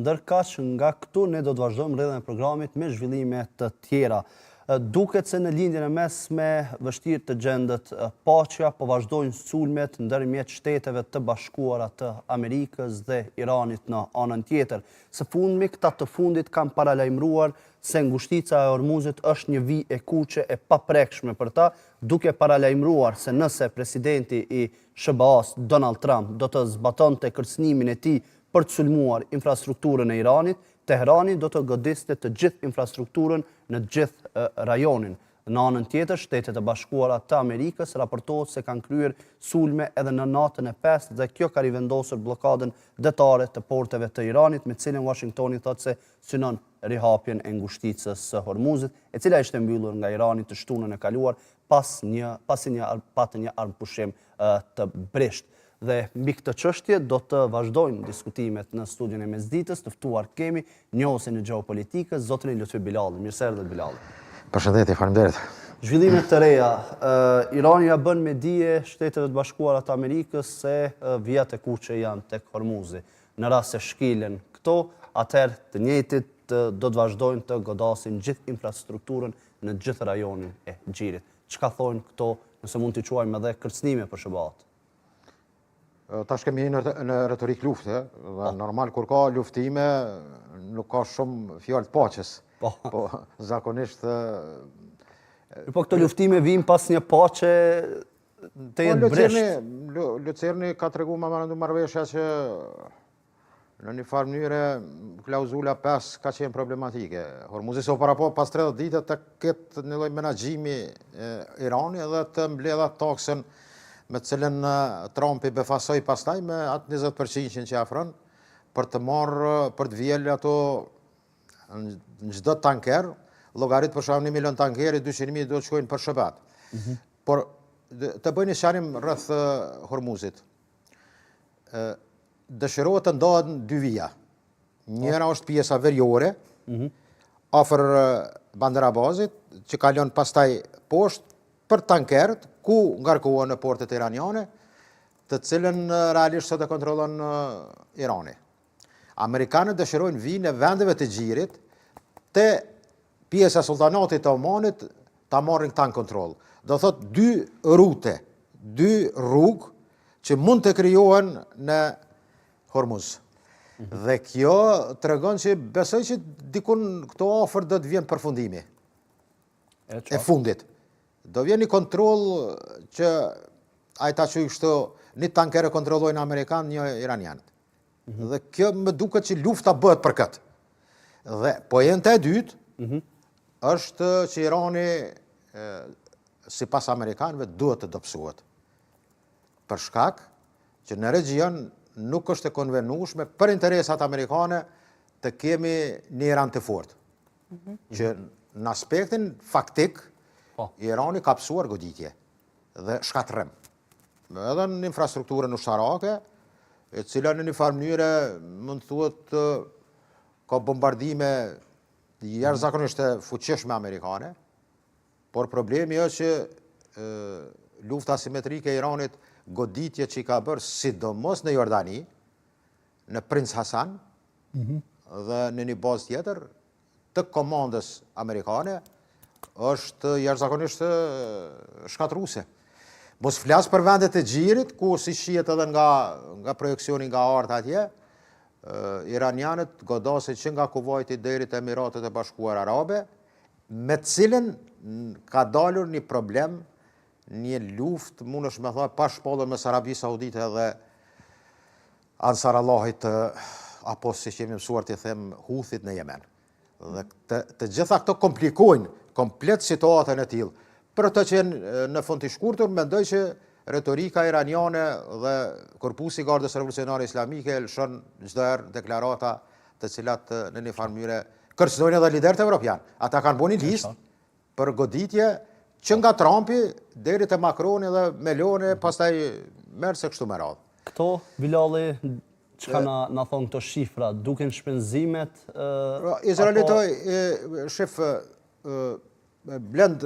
ndërkaq nga këtu ne do të vazhdojmë rrjedhën e programit me zhvillime të tjera. Duket se në lindjen e mesme vështirë të gjendet paqja, po vazhdojnë sulmet ndërmjet shteteve të bashkuara të Amerikës dhe Iranit në anën tjetër. Së fundmi, këta të fundit kanë paralajmëruar se ngushtica e Hormuzit është një vijë e kuqe e paprekshme për ta, duke paralajmëruar se nëse presidenti i SBA-s Donald Trump do të zbatonte kërcënimin e tij për të sulmuar infrastrukturën e Iranit, Teherani do të godiste të gjithë infrastrukturën në gjithë rajonin. Në anën tjetër, Shtetet e Bashkuara të Amerikës raportohet se kanë kryer sulme edhe në natën e 5 dhe kjo ka rivendosur bllokadën detare të porteve të Iranit, me cilën Washingtoni thotë se synon rihapjen e ngushticës së Hormuzit, e cila ishte mbyllur nga Irani të shtunën e kaluar pasi një armpushim të brisht. Dhe mbi këtë çështje do të vazhdojnë diskutimet në studion e mesditës. Të ftuar kemi njohuesin e gjeopolitikës, zotrin Lutfi Bilali. Mirëserdhje Bilali. Përshëndetje, faleminderit. Zhvillimet të reja. Irani ja bën me dije Shtetet e Bashkuara të Amerikës se vijat e kuqe janë tek Hormuzi. Në rast se shkilen këto, atëherë të njëjtit do të vazhdojnë të godasin gjithë infrastrukturën në gjithë rajonin e Xhirit. Çka thonë këto, nëse mund t'i quajmë edhe kërcënime për SBA-t? Tash kemi në retorik lufte, dhe normal kur ka luftime nuk ka shumë fjalë të paqes. Po zakonisht po këto luftime vijnë pas një paqe të jetë bresht. Lucerni ka treguar memorandum marrëveshja që në një farë mënyrë klauzula 5 ka qenë problematike. Hormuzi so para pas 30 ditë të ketë një lloj menaxhimi Irani edhe të mbledha taksën me cilën Trumpi befasoi pastaj me atë 20% që afron për të marrë, për të vjellë ato në çdo tanker, llogarit për shkak 1 milion tankeri, 200.000 do të shkojnë për shëbat. Por të bëjnë një sqarim rreth Hormuzit. Dëshirohet të ndahen dy vija. Njëra është pjesa veriore, afër Bandarabazit, që kalon pastaj poshtë për tankerët, ku ngarkohen në portet iraniane, të cilën realisht sot e kontrollon Irani. Amerikanët dëshirojnë vijnë në vendeve të Xhirit, te pjesa e sultanatit të Omanit ta marrin këta në kontroll. Do thotë dy rrute, dy rrugë që mund të krijohen në Hormuz. Dhe kjo tregon që besoj që dikun këto afër do të vjen përfundimi. E fundit. Do vjen një kontroll që ajta që kështu një tanker e kontrollojnë Amerikanë, një iranianët. Dhe kjo më duket që lufta bëhet për këtë. Dhe pojenta e dytë është që Irani sipas amerikanëve duhet të dobësohet. Për shkak që në regjion nuk është e konvenueshme për interesat amerikane të kemi një Iran të fortë. Që në aspektin faktik Irani ka psuar goditje dhe shkatërrim. Edhe në infrastrukturën ushtarake, e cila në një farë mënyre mund të thuhet ka bombardime jashtëzakonisht të fuqishme amerikane, por problemi është që lufta asimetrike e Iranit, goditje që i ka bërë sidomos në Jordani, në Prince Hasan, dhe në një bazë tjetër të komandës amerikane, është jashtëzakonisht shkatruese. Mos flas për vendet e Xhirit, ku si shihet edhe nga projeksioni nga arta atje, iranianët godasin që nga Kuwaiti deri te Emiratet e Bashkuara Arabe, me cilën ka dalur një problem, një luftë, mundesh me thënë pa shpallur mes Arabisë Saudite dhe Ansar Allahit, apo si kemi mësuar të them Huthit në Yemen. Dhe të gjitha këto komplikojnë komplet situatën e tillë. Për të që në fund të shkurtur, mendoj që retorika iraniane dhe korpusi i Gardës Revolucionare Islamike lëshon çdo herë deklarata të cilat në një farë mënyrë kërcënojnë edhe liderët evropian. Ata kanë bënë një listë për goditje që nga Trumpi deri te Macroni dhe Meloni, pastaj merr se kështu me radhë. Këto Bilali çka na thon këto shifra, duken shpenzimet Izraelitoj shef blend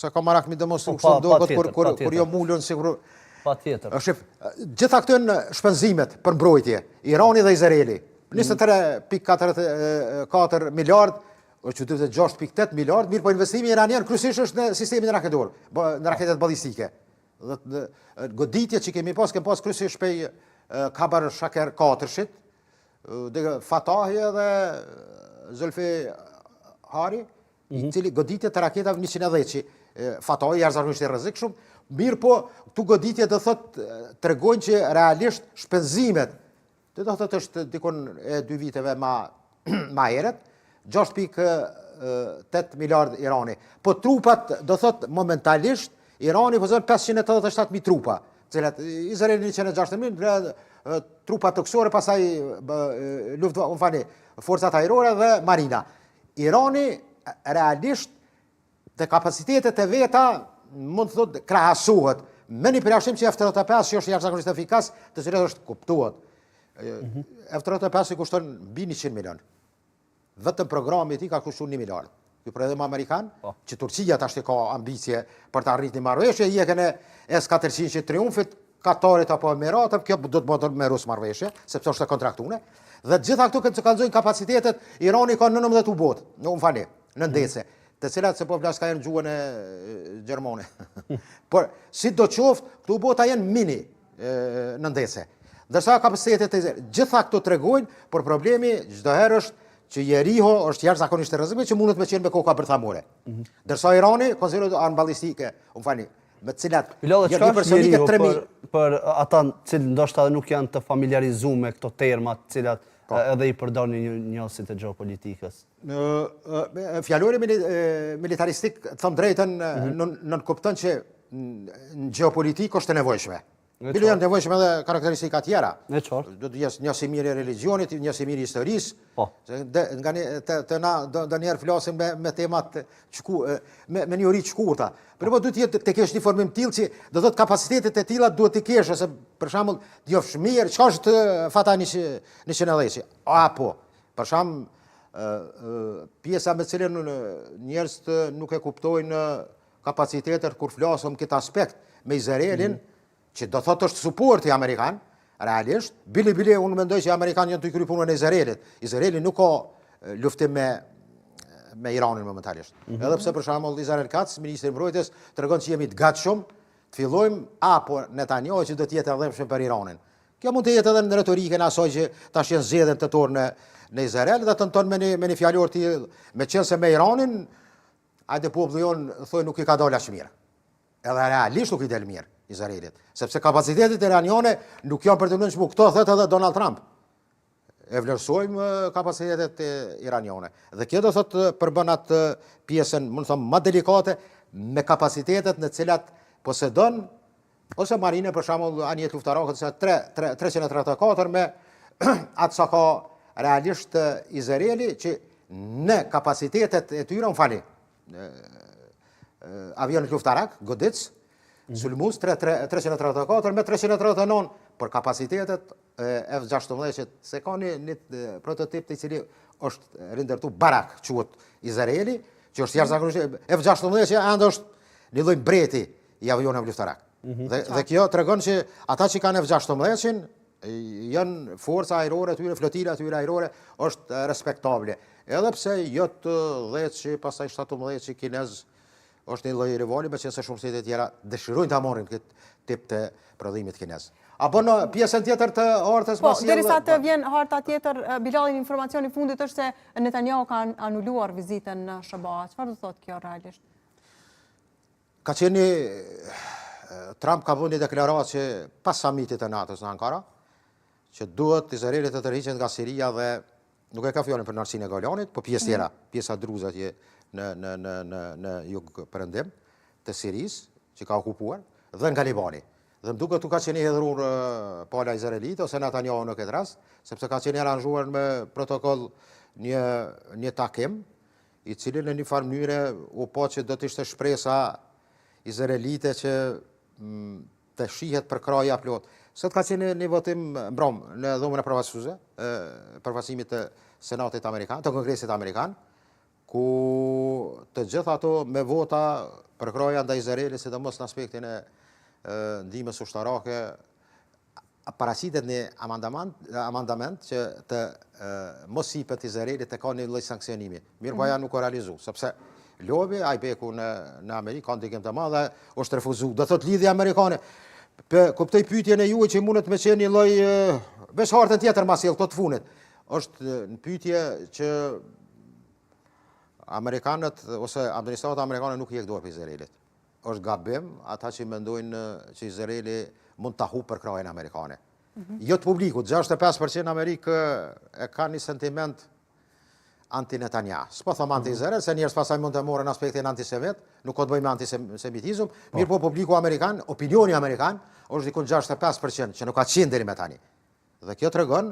sa ka marak mi demonstru kështu duket kur jo mulën sigur. Patjetër. Shef, gjitha këto janë shpenzimet për mbrojtje, Irani dhe Izraeli. 23,44 miliard, që të 6,8 miliard, mirë po investimi iranian kryesisht është në sistemin raketor, në raketet ballistike. Goditje që kemi pas kryesisht shpej Kabar Shaker 4-shit, dhe Fatahi dhe Zulfi Hari, i cili goditje të raketave 110, Fatahi jashtëzakonisht i rrezikshëm, mirë po këtu goditje do thotë tregojnë që realisht shpenzimet, do thotë është dikon e 2 viteve ma herët, 6,8 miliard Irani. Po trupat, do thot, momentalisht, Irani pozon 587.000 trupa, cilat Izraeli 160.000, trupa toksore, pasaj forcat ajrore dhe marina. Irani, realisht, të kapacitetet e veta, mund të thot, krahasohet, me një përjashtim që F-35 që është jashtëzakonisht efikas, të cilat është kuptuar. F-35 i kushton mbi 100 milion. Vetëm programi i tij ka kushtuar 1 miliard. Ky program amerikan, që Turqia tash ka ambicje për të arritur një marrëveshje, jekën e S-400 që triumfit, Katarit apo Emiratët, kjo do të bëhet me Rus marrëveshje, sepse është e kontraktuar. Dhe të gjitha këto që kallëzojnë kapacitetet, Irani ka 19 ubot, në ndece, të cilat se po flas ka në gjuhën e gjermane. Por sidoqoftë, këto ubota janë mini në ndece. Ndërsa kapacitetet e gjitha këto tregojnë, por problemi çdo herë është që Jeriho është jashtëzakonisht e rrezikshme që mundet me qenë me koka bërthamore. Ndërsa Irani konsiderohet armë ballistike, me cilat janë hipersonike 3000 për ata që ndoshta nuk janë të familiarizuar me këto terma, të cilat edhe i përdorin njohësit e gjeopolitikës. Fjalori militaristik, thëmë drejtën, nën kupton që në gjeopolitikë është e nevojshme. Bile janë nevojshme edhe karakteristika tjera. Do të jesë njësimiri i religionit, njësimiri i historisë. Do njerë flasim me temat me një uri të shkurta. Por do të jetë të kesh një formim tillë që do thotë kapacitetet e tilla duhet të kesh, ose për shembull djofsh mirë, çka është Fata 110. Apo për shembull pjesa me cilën njerëz nuk e kuptojnë kapacitetet kur flasim këtë aspekt me Izraelin, që do thotë është suporti amerikan, realisht, bile unë mendoj që amerikanë janë të kryer punën e Izraelit. Izraeli nuk ka luftim me Iranin momentalisht. Edhe pse për shembull Izrael Katz, ministri i mbrojtjes, tregon që jemi të gatshëm të fillojmë apo Netanyahu që do të jetë dhëmshëm për Iranin. Kjo mund të jetë edhe në retorikën asaj që tash janë zgjedhën tetor në Izrael dhe tenton me një fjalor të me qenë se me Iranin, hajde populli jon thoi nuk i ka dalë as mirë. Edhe realisht nuk i del mirë Izraelit, sepse kapacitetet iraniane nuk janë për të nënshmu, këto thëtë edhe Donald Trump. E vlerësojmë kapacitetet iraniane. Dhe kjo do thotë përbën atë pjesën, mund të thomë, më delikate, me kapacitetet në cilat posedon, ose marine, për shembull, anijet luftarake, 334 me atë sa ka realisht Izraeli, që në kapacitetet e tyre, avionit luftarak, Godic, Sulmus 334 me 339 për kapacitetet F-16, se ka një prototip të cili është rindërtu barak, quhet Izraeli, që është jashtëzakonisht F-16 që ende është një lloj mbreti i avionave luftarak. Dhe kjo tregon që ata që kanë F-16 janë forca ajrore tyre, flotila tyre ajrore është respektable. Edhe pse jo të 10 që pastaj 17 që kinez është një lloj rivali, me qenë se shumë shtete tjera dëshirojnë ta marrin këtë tip të prodhimit kinez. Apo në pjesën tjetër të hartës masive. Po, derisa të vjen harta tjetër, Bilali, informacioni i fundit është se Netanyahu ka anuluar vizitën në SBA. Çfarë do thotë kjo realisht? Ka qenë Trump ka vënë një deklaratë që pas samitit të NATO-s në Ankara, që duhet Izraelit të tërhiqet nga Siria dhe nuk e ka fjalën për narsinë e Golanit, po pjesë tjera, pjesa druze atje në jug perëndim të Sirisë, që ka okupuar, dhe nga Libani. Dhe më duket tu ka qenë hedhur pala izraelite ose Netanyahu në këtë rast, sepse ka qenë aranjuar me protokoll një takim, i cili në një farë mënyre u po që do të ishte shpresa izraelite që të shihet për kraja plot. Sot ka qenë një votim mbrom në dhomën e përfaqësuese, përfaqësimit të Senatit Amerikan, të Kongresit Amerikan, ku të gjitha ato me vota për kraja ndaj Izraelit, sidomos në aspektin e ndihmës ushtarake, parasitet një amandament që të mos hipet Izraelit të ka një lloj sankcionimi. Mirë po ajo nuk o realizu, sepse lobi, ajbeku në Amerikë, ka ndikim të madhe, është refuzu. Do thot lidhja amerikane. Kuptoj pyetjen e juaj që mundet me qenë një lloj veç hartën tjetër mas sjell këto të funit. Është në pyetje që amerikanët ose administrata amerikane nuk i dorë për Izraelit. Është gabim ata që mendojnë që Izraeli mund ta hup për krajën amerikane. Jo të publikut, 65% në Amerikë e ka një sentiment anti-Netanyahu. S'po thom anti-Izrael, se njerëz pasaj mund të morën aspektin antisemit, nuk ka të bëjë me antisemitizëm, mirë po publiku amerikan, opinioni amerikan, është dikun 65% që nuk ka qenë deri me tani. Dhe kjo tregon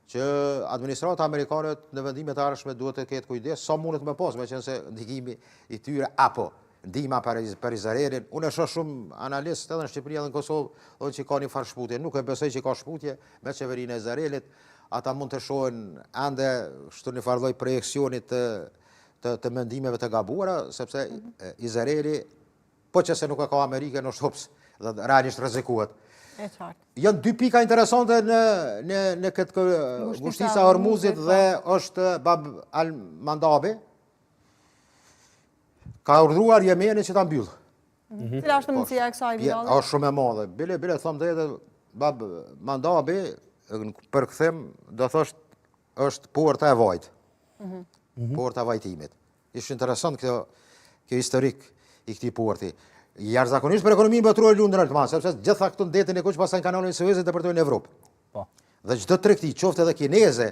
që administrata amerikane në vendimet e ardhshme duhet të ketë kujdes sa mundet më pas, meqense ndikimi i tyre apo ndihma për Izraelin. Unë e shoh shumë analistë edhe në Shqipëri edhe në Kosovë, thonë që ka një farë shputje. Nuk e besoj që ka shputje me qeverinë e Izraelit. Ata mund të shohin ende shtu një farë lloj projekcioni të mendimeve të gabuara, sepse Izraeli, po që se nuk e ka Amerikën, është hups dhe realisht rrezikohet. E qartë. Janë dy pika interesante në këtë ngushtica e Hormuzit dhe është Bab al-Mandabi ka urdhëruar Yemenin që ta mbyllë. Cila është mundësia e kësaj Bilali? Është shumë e madhe. Bile thom drejtë Bab Mandabi për këthim do thosht është porta e vajt. Porta e vajtimit. Ishtë interesant kjo historik i këtij porti. Jashtëzakonisht për ekonominë botërore lundën të madhe, sepse gjitha këto ndetin e kuq pastaj kanalin e Suezit depërtojnë në Evropë. Po. Dhe çdo tregti, qoftë edhe kineze,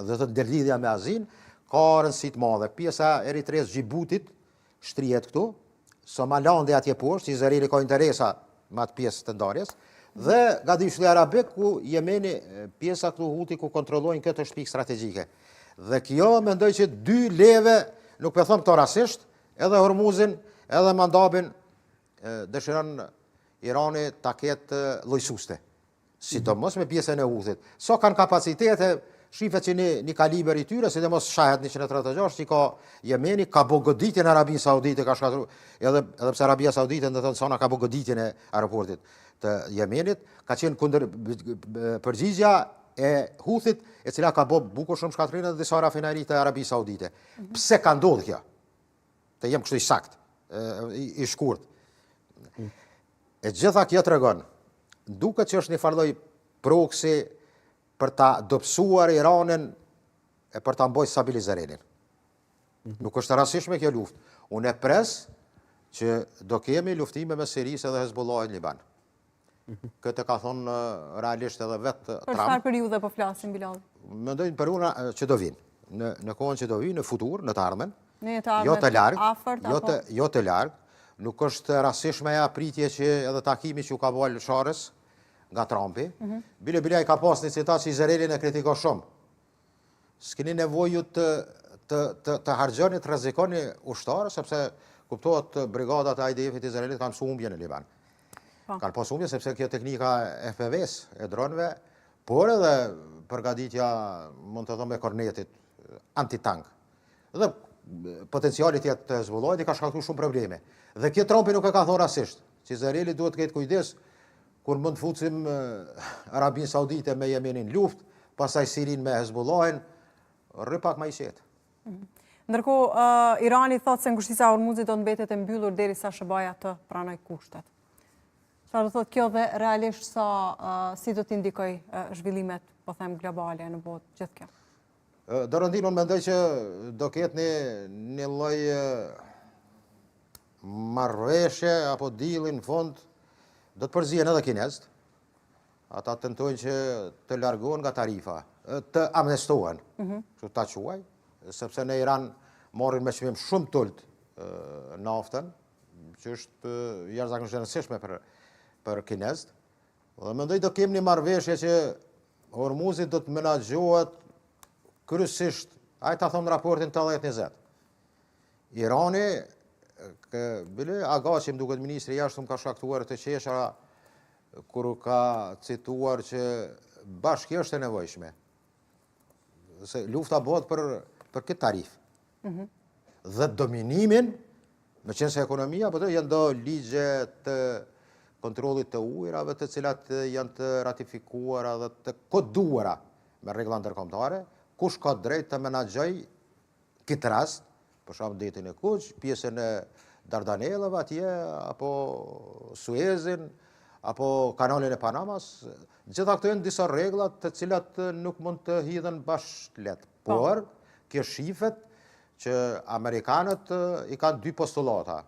do të ndërlidhja me Azin, ka rëndësi të madhe. Pjesa e Eritreas, Xhibutit shtrihet këtu, Somalandi atje poshtë, Izraeli ka interesa me atë pjesë të ndarjes, dhe Gadishulli Arabik ku Jemeni pjesa këtu Huti ku kontrollojnë këtë shpikë strategjike. Dhe kjo mendoj që dy leve, nuk po them këto rastisht, edhe Hormuzin, edhe Mandabin dëshiron Irani ta ketë llojsuste. Sidomos me pjesën e Huthit. So kanë kapacitete, shifet që një kaliber i tyre, sidomos shahet 136 që ka Jemeni, ka bo goditjen e Arabinë Saudite, ka shkatruar, edhe pse Arabia Saudite do të thonë sona ka bo goditjen e aeroportit të Jemenit, ka qenë kundër përgjigja e Huthit, e cila ka bo bukur shumë shkatrinë dhe disa rafineri të Arabisë Saudite. Pse ka ndodhur kjo? Të jem kështu i sakt, i shkurt. E gjitha kjo tregon, duket që është një farë lloj proksi për ta dobësuar Iranin e për ta mbajtur stabil Izraelin. Nuk është e rastishme kjo luftë. Unë e pres që do kemi luftime me Sirisë dhe Hezbollahin në Liban. Këtë ka thonë realisht edhe vetë Trump. Për çfarë periudhe po flasim Bilal? Mendoj për una që do vinë, në kohën që do vinë, në futur, në të ardhmen. Në të ardhmen jo të larg, afërt apo jo të larg. Nuk është rastishme ja pritje që edhe takimi që u ka bërë Sharës nga Trumpi. Bile ai ka pas një citat që Izraelin e kritikon shumë. S'keni nevojë të harxhoni, të rrezikoni ushtarë, sepse kuptohet brigadat e IDF-it të Izraelit kanë humbje në Liban. Kanë pas humbje sepse kjo teknika e FPV-s, e dronëve, por edhe përgatitja, mund të them, e kornetit antitank. Dhe potenciali tjetër të Hezbollahit i ka shkaktuar shumë probleme. Dhe kjo Trumpi nuk e ka thonë rastisht, që Izraeli duhet të ketë kujdes kur mund të futsim Arabinë Saudite me Yemenin luftë, pastaj Sirin me Hezbollahin, rri pak më i qetë. Ndërkohë, Irani thotë se ngushtica e Hormuzit do të mbetet e mbyllur derisa SBA të pranojë kushtet. Çfarë do thotë kjo dhe realisht si do të indikoj zhvillimet, po them, globale në botë gjithë kjo? Dorëndin, unë mendoj që do ketë një lloj marrëveshje apo deal në fund, do të përzihen edhe kinezët. Ata tentojnë që të largohen nga tarifa, të amnestohen, kështu ta quaj, sepse në Iran morrin me çmim shumë tult naftën, që është jashtëzakonisht e rëndësishme për kinezët. Dhe mendoj do kemi një marrëveshje që Hormuzi do të menaxhohet kryesisht, ai ta thon raportin 80-20. Irani bile Agashi, më duket ministri i jashtëm, ka shkaktuar të qeshara kur ka cituar që bashkë është e nevojshme. Se lufta bëhet për këtë tarif. Dhe dominimin, me qenë se ekonomia, po të janë do ligje të kontrollit të ujrave të cilat janë të ratifikuara dhe të koduara me rregulla ndërkombëtare, kush ka drejt të menaxhoj këtë rast, për shembull detin e Kuq, pjesën e Dardanellave atje, apo Suezin, apo kanalin e Panamas, gjitha këto janë disa rregulla të cilat nuk mund të hidhen bashkë let. Por, kjo shifet që Amerikanët i kanë dy postulata.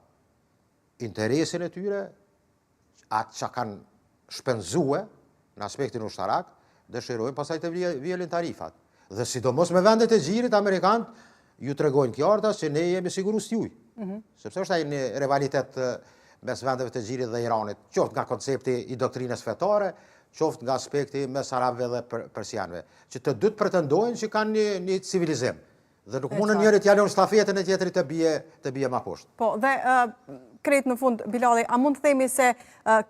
Interesin e tyre, atë që kanë shpenzue në aspektin ushtarak, dëshirojnë pasaj të vjelin tarifat. Dhe sidomos me vendet e gjirit, Amerikanët ju tregojnë kjartas që ne jemi sigurus t'juj. Sepse është ai një rivalitet mes vendeve të gjirit dhe Iranit, qoftë nga koncepti i doktrines fetare, qoftë nga aspekti mes arabëve dhe persianëve, që të dy të pretendojnë që kanë një civilizim. Dhe nuk mundën njëri t'ja lënë stafetën e tjetrit të bie ma poshtë. Po, dhe krejt në fund, Bilali, a mund të themi se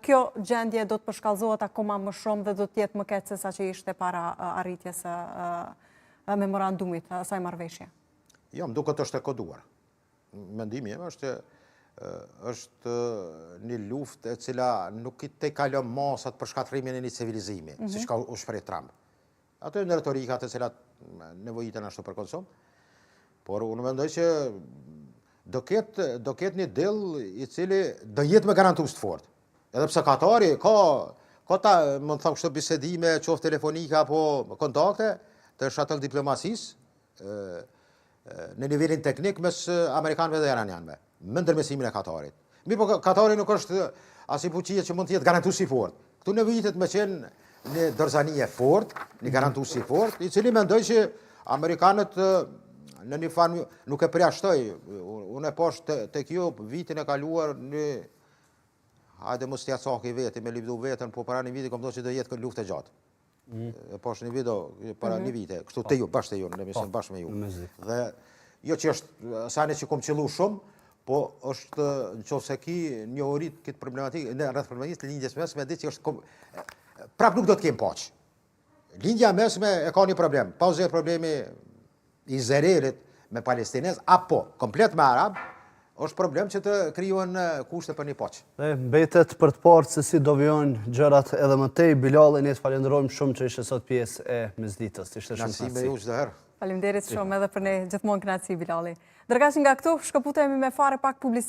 kjo gjendje do të përshkallëzohet akoma më shumë dhe do të jetë më keq se sa që ishte para arritjes së memorandumit, asaj marrëveshje? Jo, më duket është e koduar. Mendimi im është një luftë e cila nuk i te kalon masat për shkatrimin e një civilizimi, siç ka u shpreh Trump. Ato janë retorika të cilat nevojiten ashtu për konsum. Por unë mendoj që do ketë një dill i cili do jetë me garantus të fortë. Edhe pse Katari ka ta, më të them kështu, bisedime, qoftë telefonike apo kontakte të shatëll diplomacisë në nivelin teknik mes amerikanëve dhe iranianëve, me ndërmesimin e Katarit. Mirë, po Katari nuk është asnjë fuqie që mund të jetë garantus i fortë. Këtu nevojitet me qenë një dorëzanie fortë, një garantus i fortë, i cili mendoj që amerikanët në një farë nuk e përjashtoj. Unë e posh të kjo vitin e kaluar një, hajde mos t'ja caki veti, me livdu vetën, po para një viti kom do që do jetë këtë luftë e gjatë. E posh një video para një vite, kështu të ju, bashkë të ju, në emision bashkë me ju. Dhe jo që është sani që kom qëllu shumë, po është në qofë se ki një orit këtë problematikë, në rrëth problematikë të lindjes mesme, dhe që është prap nuk do të kemë paqë. Lindja mesme e ka një problem, pa u zërë problemi Izraelit me Palestinez, apo komplet me Arab, është problem që të krijohen kushte për një paqë. Dhe mbetet për të parë se si do vijojnë gjërat edhe më tej. Bilali, ne të falenderojmë shumë që ishte sot pjesë e mesditës. Ishte shumë kënaqësi me ju çdo herë. Faleminderit shumë edhe për ne, gjithmonë kënaqësi Bilali. Ndërkaq nga këtu shkëputemi me fare pak publicitet.